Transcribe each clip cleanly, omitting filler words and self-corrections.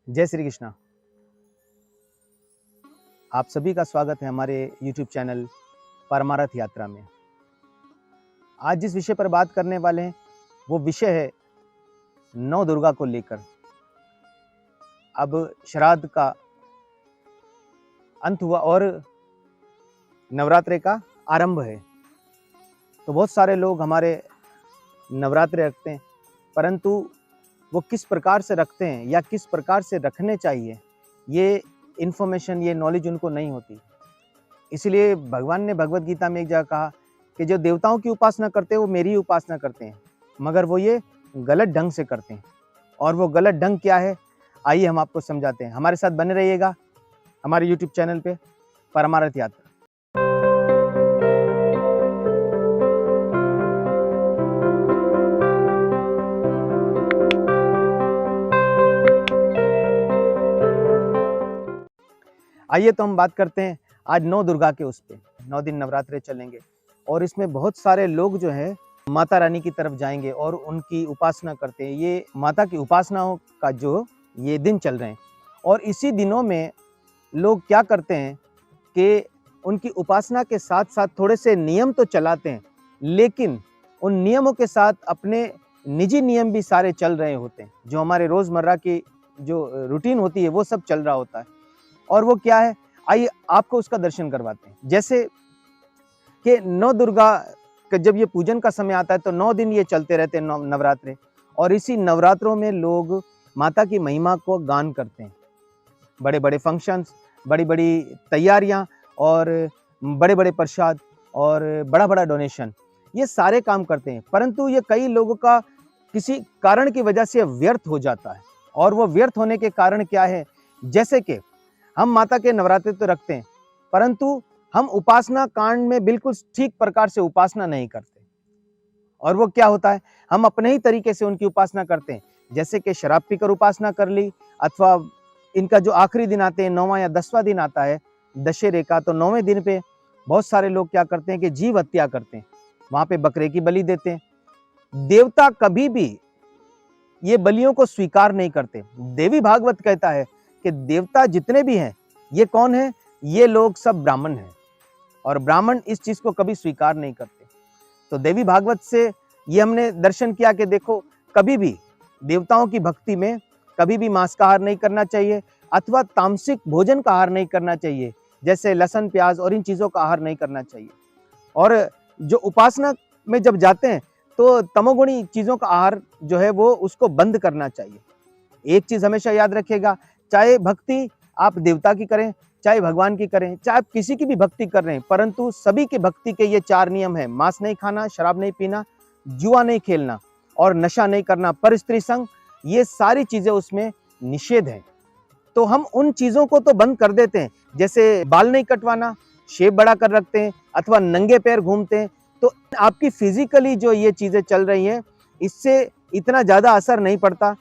जय श्री कृष्णा। आप सभी का स्वागत है हमारे YouTube चैनल परमारथ यात्रा में। आज जिस विषय पर बात करने वाले हैं वो विषय है नौ दुर्गा को लेकर। अब श्राद्ध का अंत हुआ और नवरात्रे का आरंभ है, तो बहुत सारे लोग हमारे नवरात्रे रखते हैं, परंतु वो किस प्रकार से रखते हैं या किस प्रकार से रखने चाहिए ये इन्फॉर्मेशन, ये नॉलेज उनको नहीं होती। इसलिए भगवान ने भगवत गीता में एक जगह कहा कि जो देवताओं की उपासना करते हैं वो मेरी उपासना करते हैं, मगर वो ये गलत ढंग से करते हैं। और वो गलत ढंग क्या है, आइए हम आपको समझाते हैं। हमारे साथ बने रहिएगा हमारे YouTube चैनल पे परमारथ यात्रा। आइए तो हम बात करते हैं आज नौ दुर्गा के उस पे। 9 दिन नवरात्रे चलेंगे और इसमें बहुत सारे लोग जो है माता रानी की तरफ जाएंगे और उनकी उपासना करते हैं। ये माता की उपासनाओं का जो ये दिन चल रहे हैं और इसी दिनों में लोग क्या करते हैं कि उनकी उपासना के साथ साथ थोड़े से नियम तो चलाते हैं, लेकिन उन नियमों के साथ अपने निजी नियम भी सारे चल रहे होते हैं। जो हमारे रोज़मर्रा की जो रूटीन होती है वो सब चल रहा होता है। और वो क्या है, आइए आपको उसका दर्शन करवाते हैं। जैसे कि नौ दुर्गा का जब ये पूजन का समय आता है तो 9 दिन ये चलते रहते हैं नवरात्रे, और इसी नवरात्रों में लोग माता की महिमा को गान करते हैं। बड़े बड़े फंक्शंस, बड़ी बड़ी तैयारियां और बड़े बड़े प्रसाद और बड़ा बड़ा डोनेशन, ये सारे काम करते हैं, परंतु ये कई लोगों का किसी कारण की वजह से व्यर्थ हो जाता है। और वो व्यर्थ होने के कारण क्या है, जैसे कि हम माता के नवरात्रे तो रखते हैं, परंतु हम उपासना कांड में बिल्कुल ठीक प्रकार से उपासना नहीं करते। और वो क्या होता है, हम अपने ही तरीके से उनकी उपासना करते हैं। जैसे कि शराब पीकर उपासना कर ली, अथवा इनका जो आखिरी दिन आते हैं 9वां या 10वां दिन आता है दशहरे का, तो 9वें दिन पे बहुत सारे लोग क्या करते हैं कि जीव हत्या करते हैं, वहां पे बकरे की बलि देते हैं। देवता कभी भी ये बलियों को स्वीकार नहीं करते। देवी भागवत कहता है कि देवता जितने भी हैं ये कौन है, ये लोग सब ब्राह्मण हैं, और ब्राह्मण इस चीज को कभी स्वीकार नहीं करते। तो देवी भागवत से ये हमने दर्शन किया कि देखो, कभी भी देवताओं की भक्ति में कभी भी मांस का आहार नहीं करना चाहिए, अथवा तामसिक भोजन का आहार नहीं करना चाहिए, जैसे लहसुन प्याज और इन चीजों का आहार नहीं करना चाहिए। और जो उपासना में जब जाते हैं तो तमोगुणी चीजों का आहार जो है वो उसको बंद करना चाहिए। एक चीज हमेशा याद रखिएगा, चाहे भक्ति आप देवता की करें, चाहे भगवान की करें, चाहे आप किसी की भी भक्ति कर रहे हैं, परंतु सभी की भक्ति के ये 4 नियम है: मांस नहीं खाना, शराब नहीं पीना, जुआ नहीं खेलना और नशा नहीं करना, पर स्त्री संग, ये सारी चीजें उसमें निषेध है। तो हम उन चीजों को तो बंद कर देते हैं, जैसे बाल नहीं कटवाना, शेप बड़ा कर रखते हैं, अथवा नंगे पैर घूमते हैं। तो आपकी फिजिकली जो ये चीजें चल रही हैं इससे इतना ज्यादा असर नहीं पड़ता,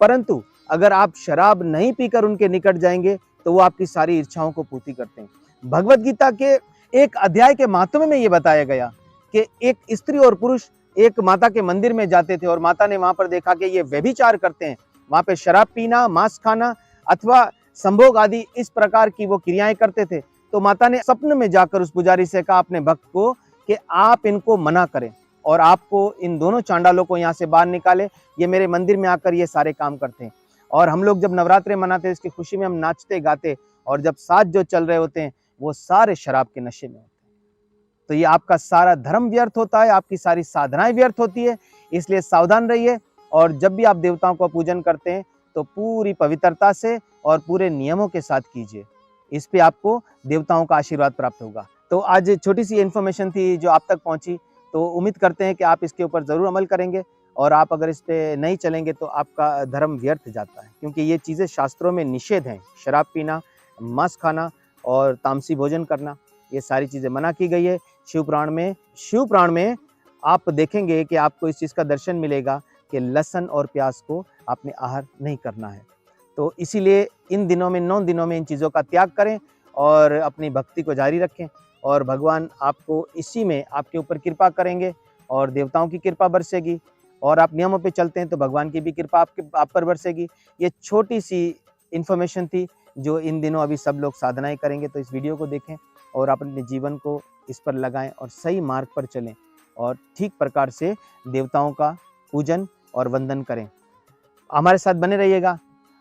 परंतु अगर आप शराब नहीं पीकर उनके निकट जाएंगे तो वो आपकी सारी इच्छाओं को पूर्ति करते हैं। भगवत गीता के एक अध्याय के महात्म्य में ये बताया गया कि एक स्त्री और पुरुष एक माता के मंदिर में जाते थे और माता ने वहां पर देखा कि ये व्यभिचार करते हैं, वहां पे शराब पीना, मांस खाना अथवा संभोग आदि इस प्रकार की वो क्रियाएं करते थे। तो माता ने सपन में जाकर उस पुजारी से कहा अपने भक्त को कि आप इनको मना करें और आपको इन दोनों चांडालों को यहाँ से बाहर निकाले, ये मेरे मंदिर में आकर ये सारे काम करते हैं। और हम लोग जब नवरात्रे मनाते हैं इसकी खुशी में हम नाचते गाते, और जब साथ जो चल रहे होते हैं वो सारे शराब के नशे में होते हैं। तो ये आपका सारा धर्म व्यर्थ होता है, आपकी सारी साधनाएं व्यर्थ होती है। इसलिए सावधान रहिए, और जब भी आप देवताओं का पूजन करते हैं तो पूरी पवित्रता से और पूरे नियमों के साथ कीजिए। इस पे आपको देवताओं का आशीर्वाद प्राप्त होगा। तो आज छोटी सी इन्फॉर्मेशन थी जो आप तक पहुंची, तो उम्मीद करते हैं कि आप इसके ऊपर जरूर अमल करेंगे, और आप अगर इस पे नहीं चलेंगे तो आपका धर्म व्यर्थ जाता है, क्योंकि ये चीज़ें शास्त्रों में निषेध हैं। शराब पीना, मांस खाना और तामसी भोजन करना, ये सारी चीज़ें मना की गई है शिव पुराण में आप देखेंगे कि आपको इस चीज़ का दर्शन मिलेगा कि लहसुन और प्याज को आपने आहार नहीं करना है। तो इसीलिए इन दिनों में, 9 दिनों में इन चीज़ों का त्याग करें और अपनी भक्ति को जारी रखें, और भगवान आपको इसी में आपके ऊपर कृपा करेंगे और देवताओं की कृपा बरसेगी, और आप नियमों पे चलते हैं तो भगवान की भी कृपा आप पर बरसेगी। ये छोटी सी इन्फॉर्मेशन थी जो इन दिनों अभी सब लोग साधनाएं करेंगे, तो इस वीडियो को देखें और अपने जीवन को इस पर लगाएं और सही मार्ग पर चलें और ठीक प्रकार से देवताओं का पूजन और वंदन करें। हमारे साथ बने रहिएगा।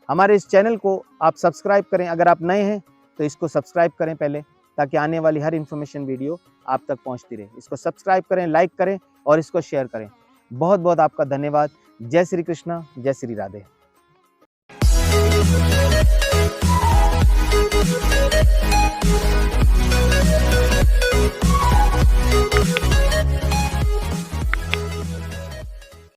हमारे इस चैनल को आप सब्सक्राइब करें, अगर आप नए हैं तो इसको सब्सक्राइब करें पहले, ताकि आने वाली हर इन्फॉर्मेशन वीडियो आप तक पहुंचती रहे। इसको सब्सक्राइब करें, लाइक करें और इसको शेयर करें। बहुत बहुत आपका धन्यवाद। जय श्री कृष्ण, जय श्री राधे।